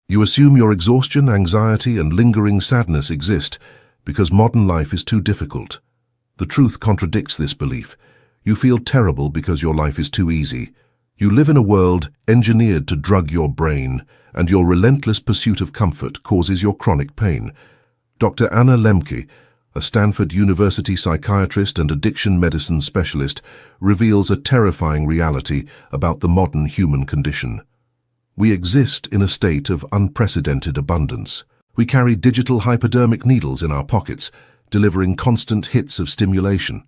You assume your exhaustion, anxiety, and lingering sadness exist because modern life is too difficult. The truth contradicts this belief. You feel terrible because your life is too easy. You live in a world engineered to drug your brain, and your relentless pursuit of comfort causes your chronic pain. Dr. Anna Lembke, a Stanford University psychiatrist and addiction medicine specialist, reveals a terrifying reality about the modern human condition. We exist in a state of unprecedented abundance. We carry digital hypodermic needles in our pockets, delivering constant hits of stimulation.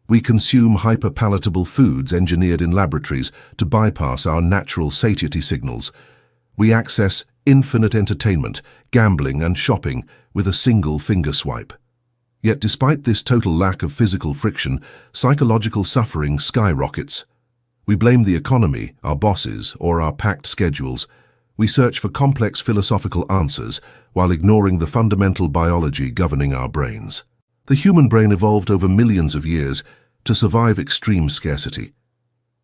We consume hyperpalatable foods engineered in laboratories to bypass our natural satiety signals. We access infinite entertainment, gambling, and shopping with a single finger swipe. Yet despite this total lack of physical friction, psychological suffering skyrockets. We blame the economy, our bosses, or our packed schedules. We search for complex philosophical answers while ignoring the fundamental biology governing our brains. The human brain evolved over millions of years to survive extreme scarcity.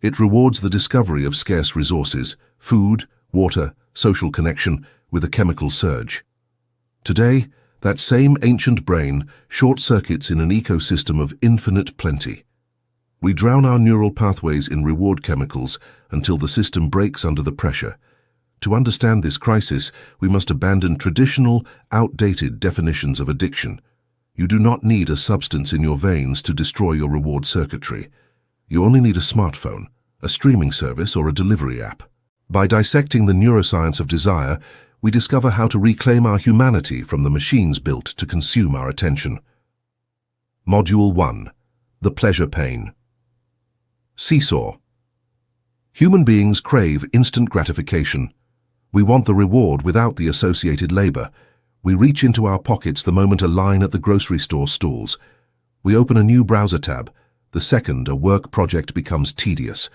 It rewards the discovery of scarce resources, food, water, social connection, with a chemical surge. Today, that same ancient brain short-circuits in an ecosystem of infinite plenty. We drown our neural pathways in reward chemicals until the system breaks under the pressure. To understand this crisis, we must abandon traditional, outdated definitions of addiction. You do not need a substance in your veins to destroy your reward circuitry. You only need a smartphone, a streaming service, or a delivery app. By dissecting the neuroscience of desire, we discover how to reclaim our humanity from the machines built to consume our attention. Module 1. The Pleasure Pain. Seesaw. Human beings crave instant gratification. We want the reward without the associated labor. We reach into our pockets the moment a line at the grocery store stalls. We open a new browser tab. The second a work project becomes tedious.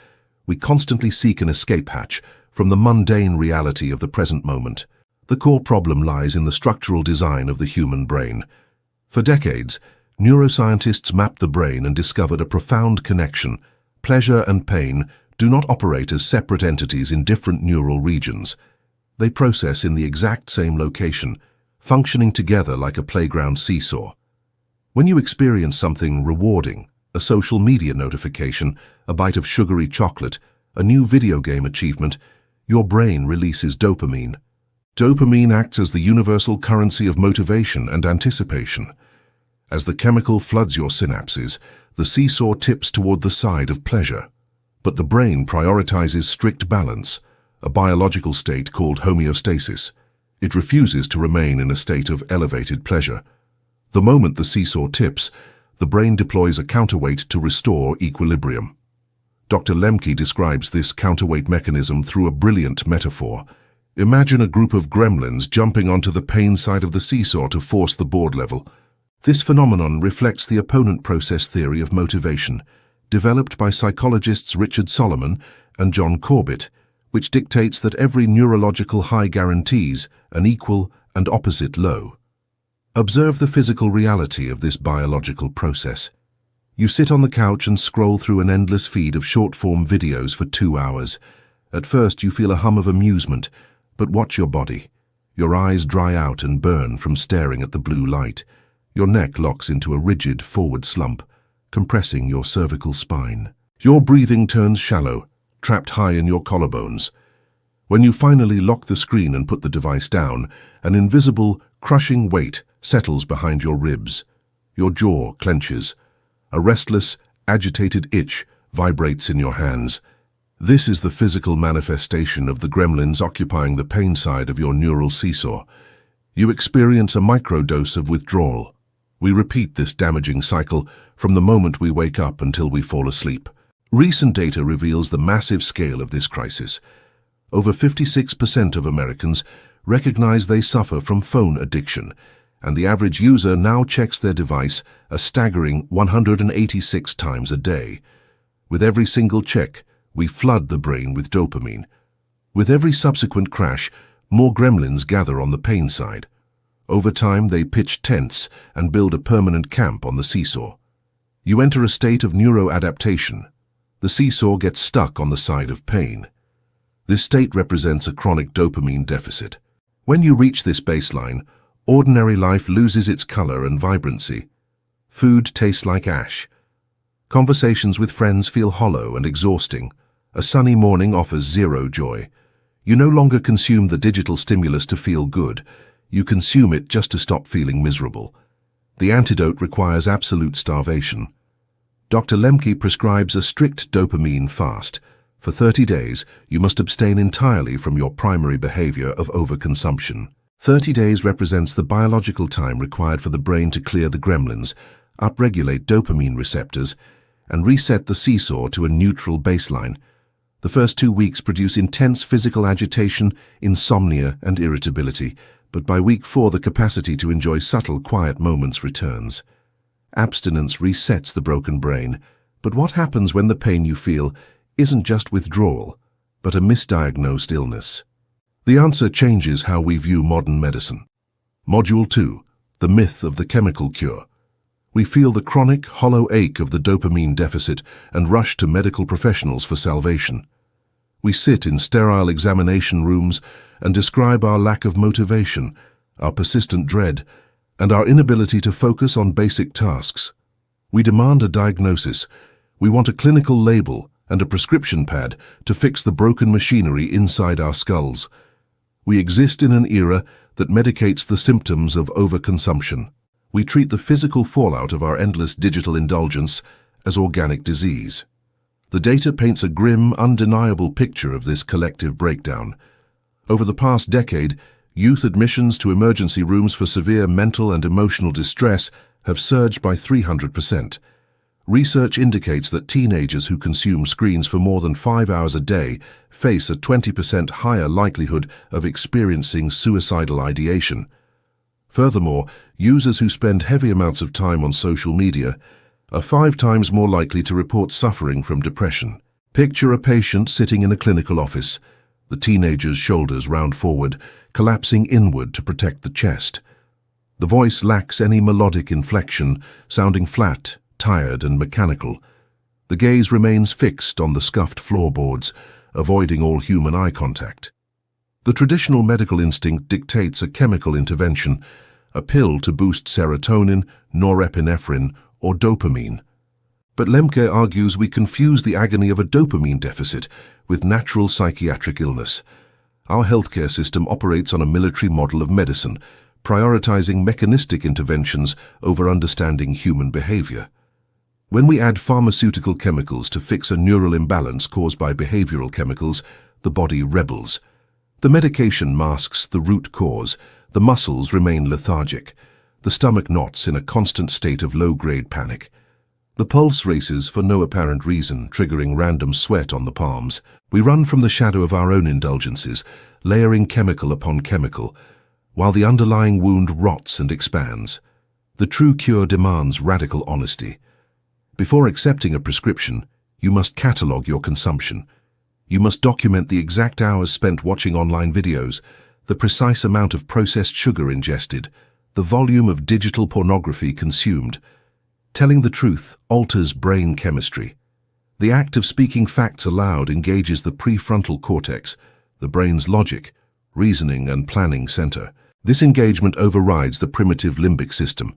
We constantly seek an escape hatch from the mundane reality of the present moment. The core problem lies in the structural design of the human brain. For decades, neuroscientists mapped the brain and discovered a profound connection. Pleasure and pain do not operate as separate entities in different neural regions. They process in the exact same location, functioning together like a playground seesaw. When you experience something rewarding, a social media notification, a bite of sugary chocolate, a new video game achievement, your brain releases dopamine. Dopamine acts as the universal currency of motivation and anticipation. As the chemical floods your synapses, the seesaw tips toward the side of pleasure. But the brain prioritizes strict balance, a biological state called homeostasis. It refuses to remain in a state of elevated pleasure. The moment the seesaw tips, the brain deploys a counterweight to restore equilibrium. Dr. Lembke describes this counterweight mechanism through a brilliant metaphor. Imagine a group of gremlins jumping onto the pain side of the seesaw to force the board level. This phenomenon reflects the opponent process theory of motivation, developed by psychologists Richard Solomon and John Corbett, which dictates that every neurological high guarantees an equal and opposite low. Observe the physical reality of this biological process. You sit on the couch and scroll through an endless feed of short-form videos for 2 hours. At first you feel a hum of amusement, but watch your body. Your eyes dry out and burn from staring at the blue light. Your neck locks into a rigid forward slump, compressing your cervical spine. Your breathing turns shallow, trapped high in your collarbones. When you finally lock the screen and put the device down, an invisible, crushing weight settles behind your ribs. Your jaw clenches. A restless, agitated itch vibrates in your hands. This is the physical manifestation of the gremlins occupying the pain side of your neural seesaw. You experience a microdose of withdrawal. We repeat this damaging cycle from the moment we wake up until we fall asleep. Recent data reveals the massive scale of this crisis. Over 56% of Americans recognize they suffer from phone addiction, and the average user now checks their device a staggering 186 times a day. With every single check, we flood the brain with dopamine. With every subsequent crash, more gremlins gather on the pain side. Over time, they pitch tents and build a permanent camp on the seesaw. You enter a state of neuroadaptation. The seesaw gets stuck on the side of pain. This state represents a chronic dopamine deficit. When you reach this baseline, ordinary life loses its color and vibrancy. Food tastes like ash. Conversations with friends feel hollow and exhausting. A sunny morning offers zero joy. You no longer consume the digital stimulus to feel good. You consume it just to stop feeling miserable. The antidote requires absolute starvation. Dr. Lemke prescribes a strict dopamine fast. For 30 days, you must abstain entirely from your primary behavior of overconsumption. 30 days represents the biological time required for the brain to clear the gremlins, upregulate dopamine receptors, and reset the seesaw to a neutral baseline. The first 2 weeks produce intense physical agitation, insomnia, and irritability, but by week 4 the capacity to enjoy subtle, quiet moments returns. Abstinence resets the broken brain, but what happens when the pain you feel isn't just withdrawal, but a misdiagnosed illness? The answer changes how we view modern medicine. Module 2. The myth of the chemical cure. We feel the chronic, hollow ache of the dopamine deficit and rush to medical professionals for salvation. We sit in sterile examination rooms and describe our lack of motivation, our persistent dread, and our inability to focus on basic tasks. We demand a diagnosis. We want a clinical label and a prescription pad to fix the broken machinery inside our skulls. We exist in an era that medicates the symptoms of overconsumption. We treat the physical fallout of our endless digital indulgence as organic disease. The data paints a grim, undeniable picture of this collective breakdown. Over the past decade, youth admissions to emergency rooms for severe mental and emotional distress have surged by 300%. Research indicates that teenagers who consume screens for more than 5 hours a day face a 20% higher likelihood of experiencing suicidal ideation. Furthermore, users who spend heavy amounts of time on social media are 5 times more likely to report suffering from depression. Picture a patient sitting in a clinical office, the teenager's shoulders round forward, collapsing inward to protect the chest. The voice lacks any melodic inflection, sounding flat, tired, and mechanical. The gaze remains fixed on the scuffed floorboards, avoiding all human eye contact. The traditional medical instinct dictates a chemical intervention, a pill to boost serotonin, norepinephrine, or dopamine. But Lemke argues we confuse the agony of a dopamine deficit with natural psychiatric illness. Our healthcare system operates on a military model of medicine, prioritizing mechanistic interventions over understanding human behavior. When we add pharmaceutical chemicals to fix a neural imbalance caused by behavioral chemicals, the body rebels. The medication masks the root cause. The muscles remain lethargic. The stomach knots in a constant state of low-grade panic. The pulse races for no apparent reason, triggering random sweat on the palms. We run from the shadow of our own indulgences, layering chemical upon chemical, while the underlying wound rots and expands. The true cure demands radical honesty. Before accepting a prescription, you must catalogue your consumption. You must document the exact hours spent watching online videos, the precise amount of processed sugar ingested, the volume of digital pornography consumed. Telling the truth alters brain chemistry. The act of speaking facts aloud engages the prefrontal cortex, the brain's logic, reasoning, and planning center. This engagement overrides the primitive limbic system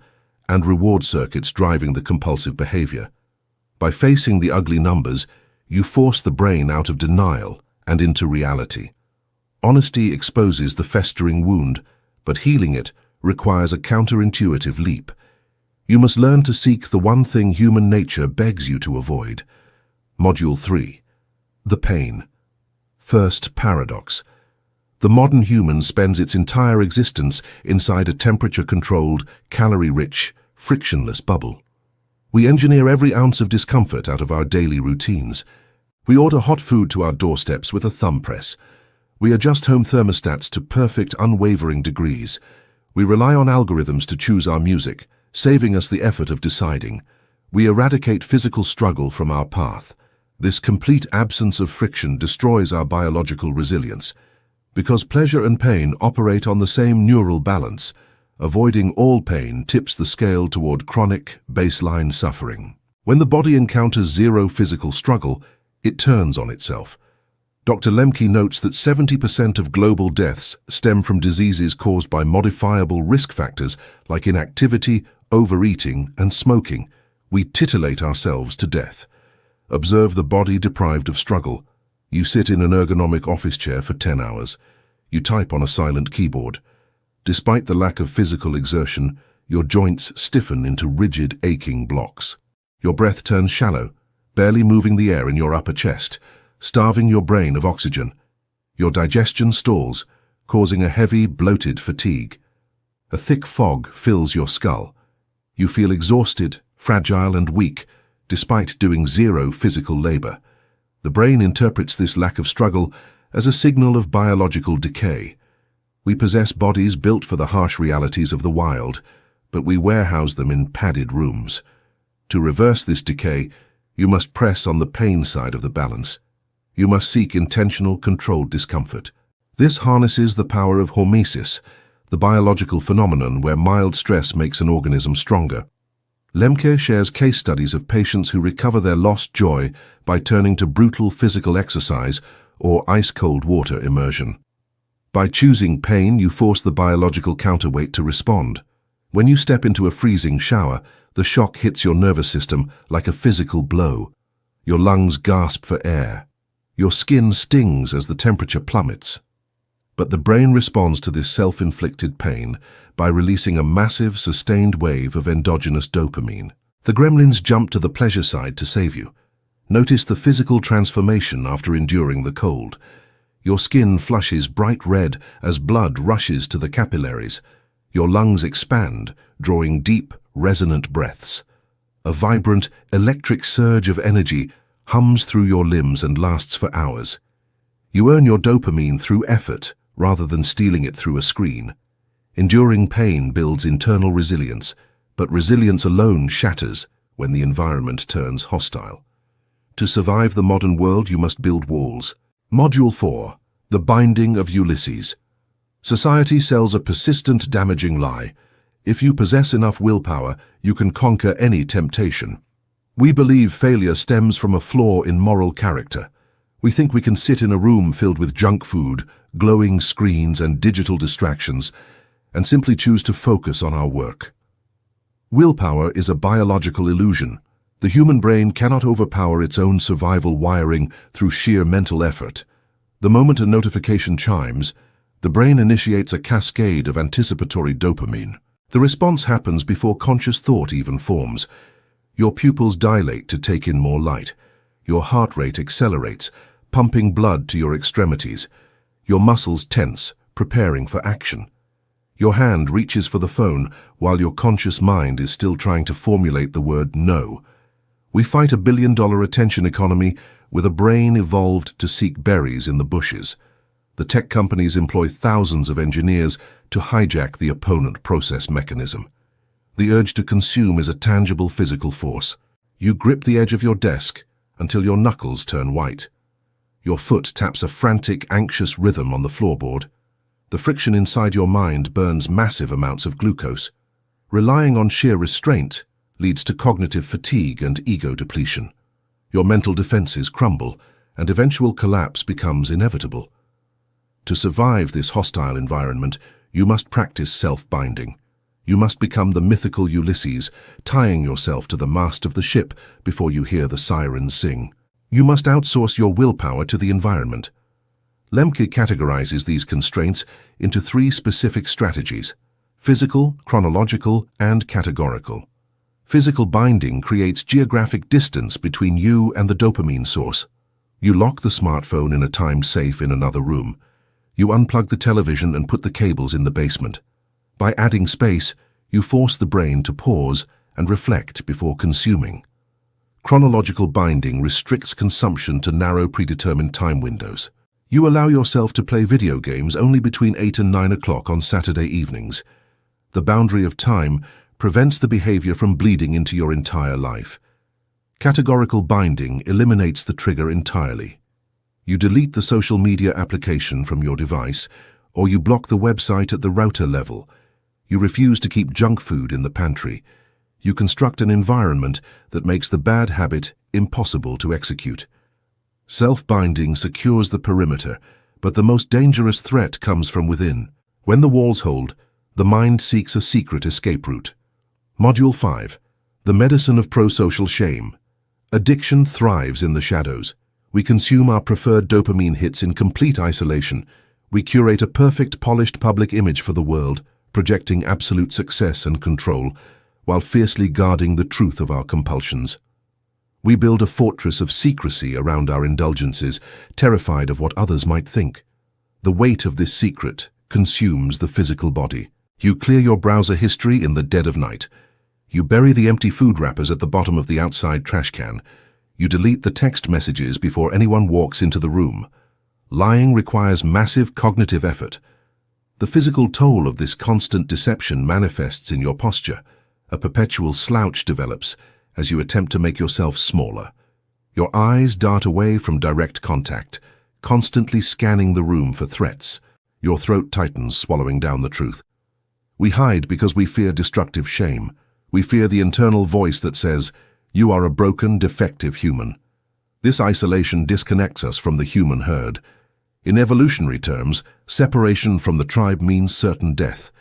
and reward circuits driving the compulsive behavior. By facing the ugly numbers, you force the brain out of denial and into reality. Honesty exposes the festering wound, but healing it requires a counterintuitive leap. You must learn to seek the one thing human nature begs you to avoid. Module 3. The pain. First paradox. The modern human spends its entire existence inside a temperature-controlled, calorie-rich, frictionless bubble. We engineer every ounce of discomfort out of our daily routines. We order hot food to our doorsteps with a thumb press. We adjust home thermostats to perfect, unwavering degrees. We rely on algorithms to choose our music, saving us the effort of deciding. We eradicate physical struggle from our path. This complete absence of friction destroys our biological resilience. Because pleasure and pain operate on the same neural balance, avoiding all pain tips the scale toward chronic, baseline suffering. When the body encounters zero physical struggle, it turns on itself. Dr. Lemke notes that 70% of global deaths stem from diseases caused by modifiable risk factors like inactivity, overeating, and smoking. We titillate ourselves to death. Observe the body deprived of struggle. You sit in an ergonomic office chair for 10 hours. You type on a silent keyboard. Despite the lack of physical exertion, your joints stiffen into rigid, aching blocks. Your breath turns shallow, barely moving the air in your upper chest, starving your brain of oxygen. Your digestion stalls, causing a heavy, bloated fatigue. A thick fog fills your skull. You feel exhausted, fragile, and weak, despite doing zero physical labor. The brain interprets this lack of struggle as a signal of biological decay. We possess bodies built for the harsh realities of the wild, but we warehouse them in padded rooms. To reverse this decay, you must press on the pain side of the balance. You must seek intentional, controlled discomfort. This harnesses the power of hormesis, the biological phenomenon where mild stress makes an organism stronger. Lemke shares case studies of patients who recover their lost joy by turning to brutal physical exercise or ice-cold water immersion. By choosing pain, you force the biological counterweight to respond. When you step into a freezing shower, the shock hits your nervous system like a physical blow. Your lungs gasp for air. Your skin stings as the temperature plummets. But the brain responds to this self-inflicted pain by releasing a massive, sustained wave of endogenous dopamine. The gremlins jump to the pleasure side to save you. Notice the physical transformation after enduring the cold. Your skin flushes bright red as blood rushes to the capillaries. Your lungs expand, drawing deep, resonant breaths. A vibrant, electric surge of energy hums through your limbs and lasts for hours. You earn your dopamine through effort rather than stealing it through a screen. Enduring pain builds internal resilience, but resilience alone shatters when the environment turns hostile. To survive the modern world, you must build walls. Module 4. The Binding of Ulysses. Society sells a persistent, damaging lie. If you possess enough willpower, you can conquer any temptation. We believe failure stems from a flaw in moral character. We think we can sit in a room filled with junk food, glowing screens, and digital distractions, and simply choose to focus on our work. Willpower is a biological illusion. The human brain cannot overpower its own survival wiring through sheer mental effort. The moment a notification chimes, the brain initiates a cascade of anticipatory dopamine. The response happens before conscious thought even forms. Your pupils dilate to take in more light. Your heart rate accelerates, pumping blood to your extremities. Your muscles tense, preparing for action. Your hand reaches for the phone while your conscious mind is still trying to formulate the word no. We fight $1 billion attention economy with a brain evolved to seek berries in the bushes. The tech companies employ thousands of engineers to hijack the opponent process mechanism. The urge to consume is a tangible physical force. You grip the edge of your desk until your knuckles turn white. Your foot taps a frantic, anxious rhythm on the floorboard. The friction inside your mind burns massive amounts of glucose. Relying on sheer restraint leads to cognitive fatigue and ego depletion. Your mental defenses crumble, and eventual collapse becomes inevitable. To survive this hostile environment, you must practice self-binding. You must become the mythical Ulysses, tying yourself to the mast of the ship before you hear the sirens sing. You must outsource your willpower to the environment. Lemke categorizes these constraints into 3 specific strategies: physical, chronological, and categorical. Physical binding creates geographic distance between you and the dopamine source. You lock the smartphone in a timed safe in another room. You unplug the television and put the cables in the basement. By adding space, you force the brain to pause and reflect before consuming. Chronological binding restricts consumption to narrow predetermined time windows. You allow yourself to play video games only between 8 and 9 o'clock on Saturday evenings. The boundary of time prevents the behavior from bleeding into your entire life. Categorical binding eliminates the trigger entirely. You delete the social media application from your device, or you block the website at the router level. You refuse to keep junk food in the pantry. You construct an environment that makes the bad habit impossible to execute. Self-binding secures the perimeter, but the most dangerous threat comes from within. When the walls hold, the mind seeks a secret escape route. Module 5. The medicine of prosocial shame. Addiction thrives in the shadows. We consume our preferred dopamine hits in complete isolation. We curate a perfect, polished public image for the world, projecting absolute success and control, while fiercely guarding the truth of our compulsions. We build a fortress of secrecy around our indulgences, terrified of what others might think. The weight of this secret consumes the physical body. You clear your browser history in the dead of night. You bury the empty food wrappers at the bottom of the outside trash can. You delete the text messages before anyone walks into the room. Lying requires massive cognitive effort. The physical toll of this constant deception manifests in your posture. A perpetual slouch develops as you attempt to make yourself smaller. Your eyes dart away from direct contact, constantly scanning the room for threats. Your throat tightens, swallowing down the truth. We hide because we fear destructive shame. We fear the internal voice that says, "You are a broken, defective human." This isolation disconnects us from the human herd. In evolutionary terms, separation from the tribe means certain death.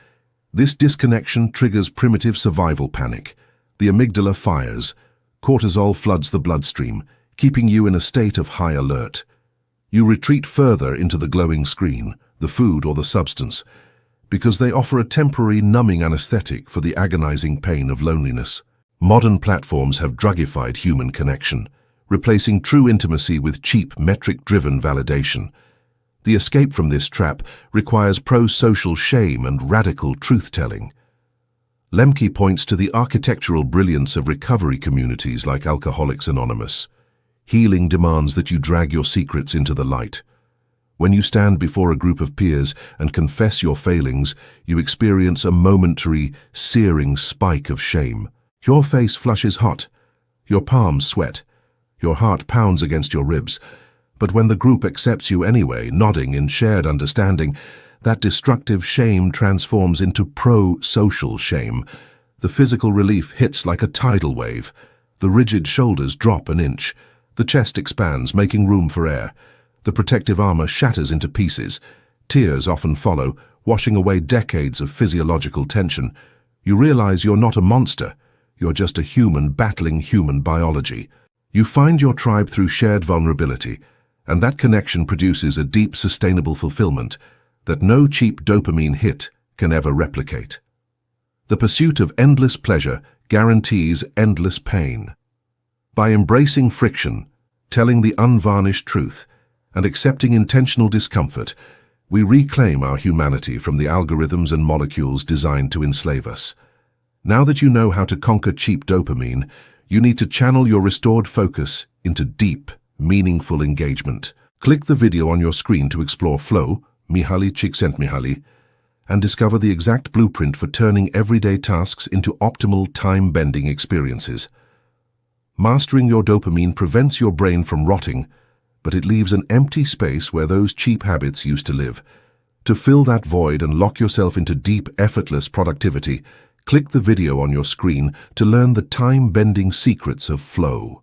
This disconnection triggers primitive survival panic. The amygdala fires. Cortisol floods the bloodstream, keeping you in a state of high alert. You retreat further into the glowing screen, the food or the substance, because they offer a temporary numbing anesthetic for the agonizing pain of loneliness. Modern platforms have drugified human connection, replacing true intimacy with cheap, metric-driven validation. The escape from this trap requires pro-social shame and radical truth-telling. Lemke points to the architectural brilliance of recovery communities like Alcoholics Anonymous. Healing demands that you drag your secrets into the light. When you stand before a group of peers and confess your failings, you experience a momentary, searing spike of shame. Your face flushes hot, your palms sweat, your heart pounds against your ribs. But when the group accepts you anyway, nodding in shared understanding, that destructive shame transforms into pro-social shame. The physical relief hits like a tidal wave. The rigid shoulders drop an inch. The chest expands, making room for air. The protective armor shatters into pieces. Tears often follow, washing away decades of physiological tension. You realize you're not a monster. You're just a human battling human biology. You find your tribe through shared vulnerability, and that connection produces a deep, sustainable fulfillment that no cheap dopamine hit can ever replicate. The pursuit of endless pleasure guarantees endless pain. By embracing friction, telling the unvarnished truth, and accepting intentional discomfort, we reclaim our humanity from the algorithms and molecules designed to enslave us. Now that you know how to conquer cheap dopamine, you need to channel your restored focus into deep, meaningful engagement. Click the video on your screen to explore flow, Mihaly Csikszentmihalyi, and discover the exact blueprint for turning everyday tasks into optimal time-bending experiences. Mastering your dopamine prevents your brain from rotting, but it leaves an empty space where those cheap habits used to live. To fill that void and lock yourself into deep, effortless productivity, click the video on your screen to learn the time-bending secrets of flow.